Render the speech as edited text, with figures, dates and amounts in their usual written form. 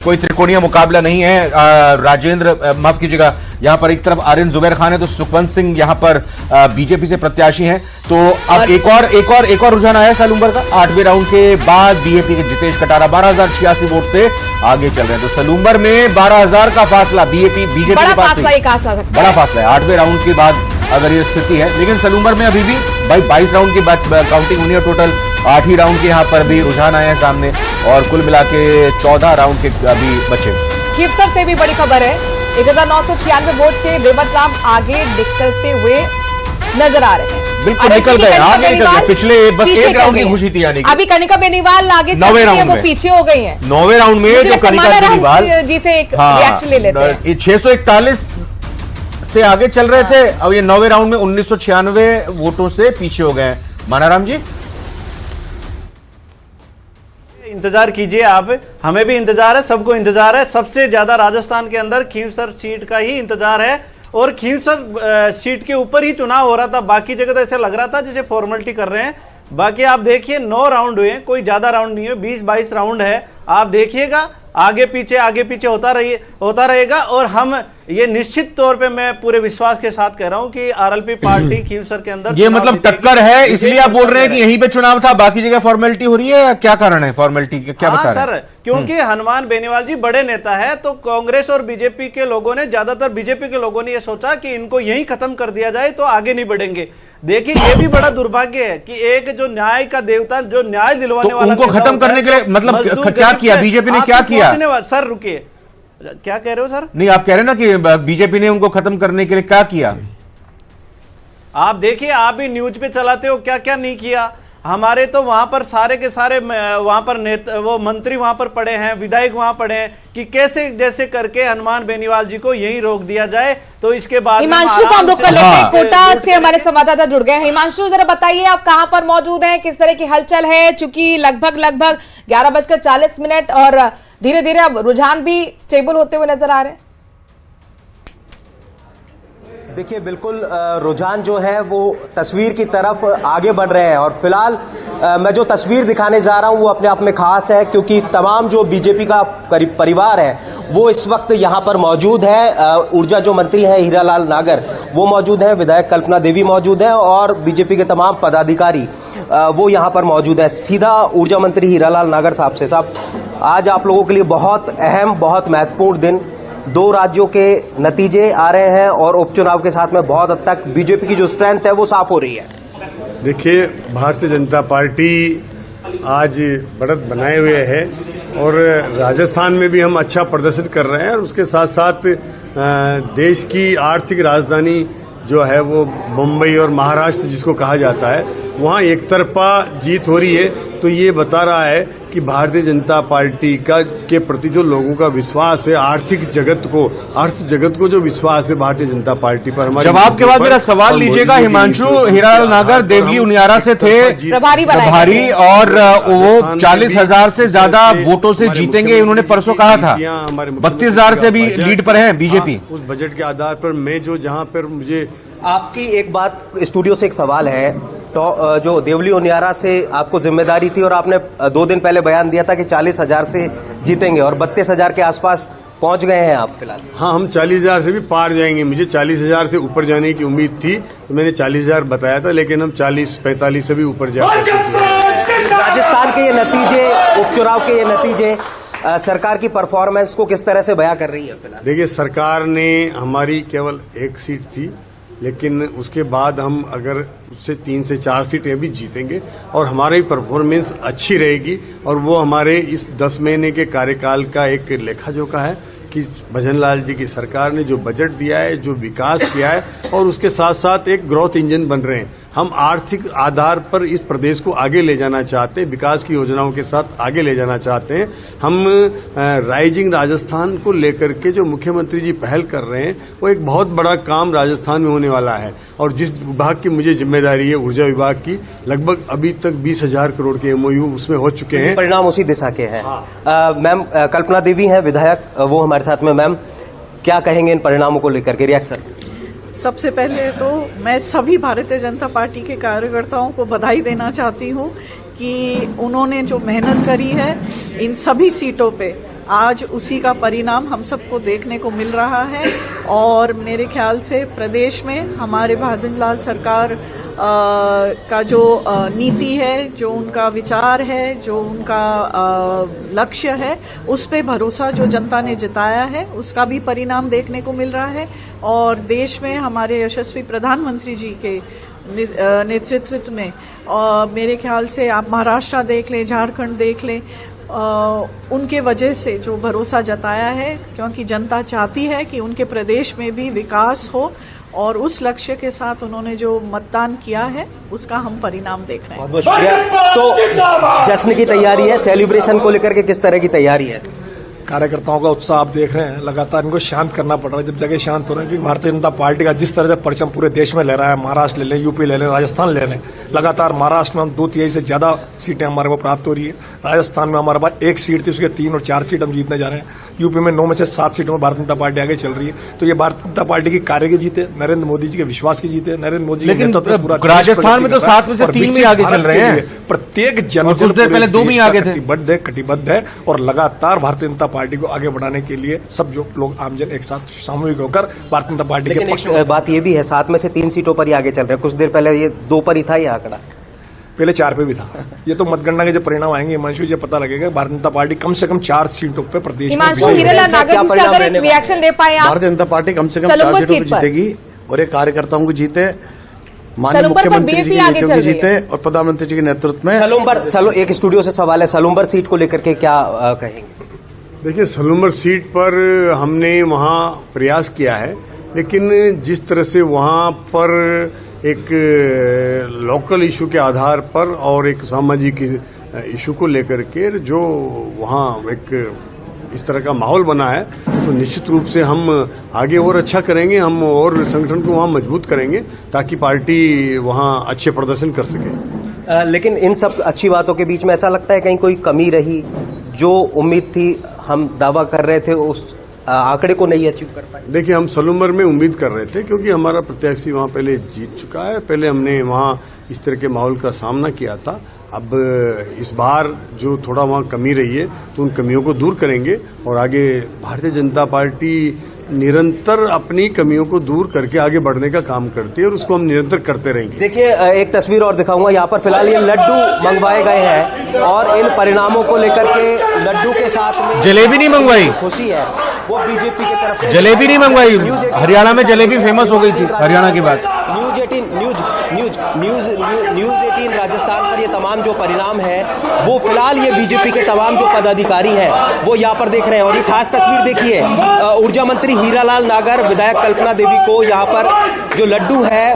कोई त्रिकोणीय मुकाबला नहीं है। राजेंद्र माफ कीजिएगा, यहां पर एक तरफ आर्यन जुबैर खान है तो सुखवंत सिंह यहां पर बीजेपी से प्रत्याशी हैं। तो अब एक और रुझान आया सलूम्बर का। 8वें राउंड के बाद बीजेपी के जितेश कटारा 12,086 वोट से आगे चल रहे हैं। तो सलूम्बर में 12,000 का फासला बीजेपी के पास बड़ा फासला है 8वें राउंड के बाद अगर ये स्थिति है। लेकिन सलूम्बर में अभी भी भाई 22 राउंड की काउंटिंग होनी है, टोटल 8 ही राउंड के यहाँ पर भी रुझान आए हैं सामने और कुल मिला के 14 राउंड के अभी बचे। खीवसर से भी बड़ी खबर है, 1996 वोट से रेवत राम आगे निकलते हुए नजर आ रहे हैं। बिल्कुल निकल गए, आगे निकल गए। पिछले बस एक राउंड की खुशी थी, यानी अभी कनिका बेनीवाल आगे चल रही है, वो पीछे हो गई हैं। 9वें राउंड में जो कनिका बेनीवाल जी से एक रिएक्शन ले लेते हैं। 641 से आगे चल रहे थे, अब ये 9वें राउंड में 1996 वोटों से पीछे हो गए। मानाराम जी इंतजार कीजिए आप, हमें भी इंतजार है, सबको इंतजार है। सबसे ज्यादा राजस्थान के अंदर खीवसर सीट का ही इंतजार है और खीवसर सीट के ऊपर ही चुनाव हो रहा था। बाकी जगह तो ऐसे लग रहा था जैसे फॉर्मेलिटी कर रहे हैं। बाकी आप देखिए 9 राउंड हुए, कोई ज्यादा राउंड नहीं है, 20-22 राउंड है। आप देखिएगा आगे पीछे होता रहेगा और हम ये निश्चित तौर पे मैं पूरे विश्वास के साथ कह रहा हूं कि आरएलपी पार्टी खीवसर के अंदर ये मतलब टक्कर है, इसलिए आप बोल रहे हैं कि यहीं पे चुनाव था, बाकी जगह फॉर्मेलिटी हो रही है। क्या कारण है फॉर्मेलिटी के, क्या बता रहे हैं? सर, क्योंकि हनुमान बेनीवाल जी बड़े नेता है, तो कांग्रेस और बीजेपी के लोगों ने, ज्यादातर बीजेपी के लोगों ने ये सोचा कि इनको यहीं खत्म कर दिया जाए तो आगे नहीं बढ़ेंगे। देखिए ये भी बड़ा दुर्भाग्य है कि एक जो न्याय का देवता, जो न्याय दिलवाने वाला, उनको खत्म करने के लिए मतलब क्या किया बीजेपी ने? क्या किया? सर रुकिए, क्या कह रहे हो सर? नहीं, आप कह रहे हैं ना कि बीजेपी ने उनको खत्म करने के लिए क्या किया? आप देखिए, आप भी न्यूज पे चलाते हो, क्या क्या नहीं किया। हमारे तो वहां पर सारे के सारे वहां पर वो मंत्री वहां पर पड़े हैं, विधायक वहां पड़े हैं कि कैसे जैसे करके हनुमान बेनीवाल जी को यहीं रोक दिया जाए। तो इसके बाद हिमांशु को हम रोक कर लेते हैं। कोटा से हमारे संवाददाता जुड़ गए। हिमांशु, जरा बताइए आप कहां पर मौजूद हैं, किस तरह की हलचल है? चूंकि लगभग 11:40 और धीरे धीरे अब रुझान भी स्टेबल होते हुए नजर आ रहे हैं। देखिए, बिल्कुल रुझान जो है वो तस्वीर की तरफ आगे बढ़ रहे हैं और फिलहाल मैं जो तस्वीर दिखाने जा रहा हूं वो अपने आप में खास है, क्योंकि तमाम जो बीजेपी का परिवार है वो इस वक्त यहां पर मौजूद है। ऊर्जा जो मंत्री हैं हीरालाल नागर वो मौजूद हैं, विधायक कल्पना देवी मौजूद हैं और बीजेपी के तमाम पदाधिकारी वो यहां पर मौजूद है। सीधा ऊर्जा मंत्री हीरालाल नागर साहब से, साहब आज आप लोगों के लिए बहुत अहम, बहुत महत्वपूर्ण दिन, 2 राज्यों के नतीजे आ रहे हैं और उपचुनाव के साथ में बहुत हद तक बीजेपी की जो स्ट्रेंथ है वो साफ हो रही है। देखिए, भारतीय जनता पार्टी आज बढ़त बनाए हुए है और राजस्थान में भी हम अच्छा प्रदर्शन कर रहे हैं और उसके साथ साथ देश की आर्थिक राजधानी जो है वो मुंबई और महाराष्ट्र जिसको कहा जाता है, वहाँ एक तरफा जीत हो रही है। तो ये बता रहा है कि भारतीय जनता पार्टी के प्रति जो लोगों का विश्वास है, आर्थिक जगत को जो विश्वास है भारतीय जनता पार्टी पर। हमारे जवाब के बाद मेरा सवाल लीजिएगा। हिमांशु, हीरालाल नागर देवली उनियारा से थे प्रभारी और वो 40,000 से ज्यादा वोटों से जीतेंगे, उन्होंने परसों कहा था। 32,000 से भी लीड पर है बीजेपी। उस बजट के आधार पर मैं जहां पर मुझे आपकी एक बात, स्टूडियो से एक सवाल है, तो जो देवली उनियारा से आपको जिम्मेदारी थी और आपने 2 दिन पहले बयान दिया था कि 40,000 से जीतेंगे और 32,000 के आसपास पहुंच गए हैं आप फिलहाल। हाँ, हम 40,000 से भी पार जाएंगे। मुझे 40,000 से ऊपर जाने की उम्मीद थी तो मैंने 40,000 बताया था, लेकिन हम 40-45 से भी ऊपर जाएंगे। राजस्थान के ये नतीजे, उपचुनाव के ये नतीजे सरकार की परफॉर्मेंस को किस तरह से बयां कर रही है फिलहाल? देखिए, सरकार ने हमारी केवल 1 सीट थी, लेकिन उसके बाद हम अगर उससे 3 से 4 सीटें भी जीतेंगे और हमारी परफॉर्मेंस अच्छी रहेगी और वो हमारे इस 10 महीने के कार्यकाल का एक लेखा जोखा है कि भजनलाल जी की सरकार ने जो बजट दिया है, जो विकास किया है और उसके साथ साथ एक ग्रोथ इंजन बन रहे हैं। हम आर्थिक आधार पर इस प्रदेश को आगे ले जाना चाहते हैं, विकास की योजनाओं के साथ आगे ले जाना चाहते हैं। हम राइजिंग राजस्थान को लेकर के जो मुख्यमंत्री जी पहल कर रहे हैं वो एक बहुत बड़ा काम राजस्थान में होने वाला है और जिस विभाग की मुझे जिम्मेदारी है, ऊर्जा विभाग की, लगभग अभी तक 20,000 करोड़ के MOU उसमें हो चुके हैं। परिणाम उसी दिशा के हैं। मैम कल्पना देवी हैं विधायक, वो हमारे साथ में। मैम, क्या कहेंगे इन परिणामों को लेकर के रिएक्शन? सबसे पहले तो मैं सभी भारतीय जनता पार्टी के कार्यकर्ताओं को बधाई देना चाहती हूं कि उन्होंने जो मेहनत करी है इन सभी सीटों पे आज उसी का परिणाम हम सबको देखने को मिल रहा है। और मेरे ख्याल से प्रदेश में हमारे भारतीय लाल सरकार का जो नीति है, जो उनका विचार है, जो उनका लक्ष्य है, उस पे भरोसा जो जनता ने जताया है उसका भी परिणाम देखने को मिल रहा है। और देश में हमारे यशस्वी प्रधानमंत्री जी के नेतृत्व में मेरे ख्याल से आप महाराष्ट्र देख लें, झारखंड देख लें, उनके वजह से जो भरोसा जताया है, क्योंकि जनता चाहती है कि उनके प्रदेश में भी विकास हो, और उस लक्ष्य के साथ उन्होंने जो मतदान किया है उसका हम परिणाम देख रहे हैं। बहुत बहुत शुक्रिया। तो जश्न की तैयारी है, सेलिब्रेशन को लेकर के किस तरह की तैयारी है? कार्यकर्ताओं का उत्साह आप देख रहे हैं, लगातार इनको शांत करना पड़ रहा है। जब जगह शांत हो रहे हैं, क्योंकि भारतीय जनता पार्टी का जिस तरह से परचम पूरे देश में ले रहा है, महाराष्ट्र ले लें, यूपी ले लें, राजस्थान ले लें, लगातार महाराष्ट्र में हम 2/3 से ज्यादा सीटें हमारे को प्राप्त हो रही है। राजस्थान में हमारे पास 1 सीट थी, उसके 3 और 4 सीट हम जीतने जा रहे हैं। यूपी में 9 में से 7 सीटों में भारतीय जनता पार्टी आगे चल रही है। तो ये भारतीय जनता पार्टी की कार्य की जीत है, नरेंद्र मोदी जी के विश्वास की जीत है, नरेंद्र मोदी जी। लेकिन राजस्थान में तो 7 में से 3 में आगे चल रहे हैं। प्रत्येक कुछ देर पहले 2 में आगे थे। कटिबद्ध है और लगातार भारतीय जनता पार्टी को आगे बढ़ाने के लिए सब जो लोग आमजन एक साथ सामूहिक होकर भारतीय जनता पार्टी के पक्ष में। बात ये भी है, 7 में से 3 सीटों पर ही आगे चल रहे हैं। कुछ देर पहले ये 2 पर ही था ये आंकड़ा, पहले 4 पे भी था। ये तो मतगणना के जो परिणाम आएंगे हिमांशु जी पता लगेगा। भारतीय जनता पार्टी कम से कम 4 सीटों पे प्रदेश में हिमांशु हीरालाल नागर जी से अगर एक रिएक्शन दे पाए आप। भारतीय जनता पार्टी कम से कम 4 सलूम्बर सीटों सीट पर पर जीतेगी और ये कार्यकर्ताओं को जीते, माननीय सलूम्बर पर मुख्यमंत्री जी बीएपी की आगे नीतियों चल की रही जीते और प्रधानमंत्री जी के नेतृत्व में। एक स्टूडियो से सवाल है, सलूम्बर सीट को लेकर के क्या कहेंगे? देखिए, सलूम्बर सीट पर हमने वहाँ प्रयास किया है, लेकिन जिस तरह से वहाँ पर एक लोकल इशू के आधार पर और एक सामाजिक इशू को लेकर के जो वहाँ एक इस तरह का माहौल बना है, तो निश्चित रूप से हम आगे और अच्छा करेंगे, हम और संगठन को वहाँ मजबूत करेंगे ताकि पार्टी वहाँ अच्छे प्रदर्शन कर सके। लेकिन इन सब अच्छी बातों के बीच में ऐसा लगता है कहीं कोई कमी रही? जो उम्मीद थी, हम दावा कर रहे थे, उस आंकड़े को नहीं अचीव कर पाए। देखिए, हम सलूम्बर में उम्मीद कर रहे थे क्योंकि हमारा प्रत्याशी वहाँ पहले जीत चुका है। पहले हमने वहाँ इस तरह के माहौल का सामना किया था। अब इस बार जो थोड़ा वहाँ कमी रही है तो उन कमियों को दूर करेंगे और आगे भारतीय जनता पार्टी निरंतर अपनी कमियों को दूर करके आगे बढ़ने का काम करती है और उसको हम निरंतर करते रहेंगे। देखिए, एक तस्वीर और दिखाऊंगा। यहाँ पर फिलहाल ये लड्डू मंगवाए गए हैं और इन परिणामों को लेकर के लड्डू के साथ में जलेबी नहीं मंगवाई, खुशी है वो बीजेपी की तरफ से। जलेबी नहीं मंगवाई। हरियाणा में जलेबी फेमस हो गई थी हरियाणा की बात। न्यूज 18 राजस्थान पर ये तमाम जो परिणाम है वो फिलहाल ये बीजेपी के तमाम जो पदाधिकारी हैं वो यहाँ पर देख रहे हैं। और ये खास तस्वीर देखिए, ऊर्जा मंत्री हीरालाल नागर, विधायक कल्पना देवी को यहाँ पर जो लड्डू है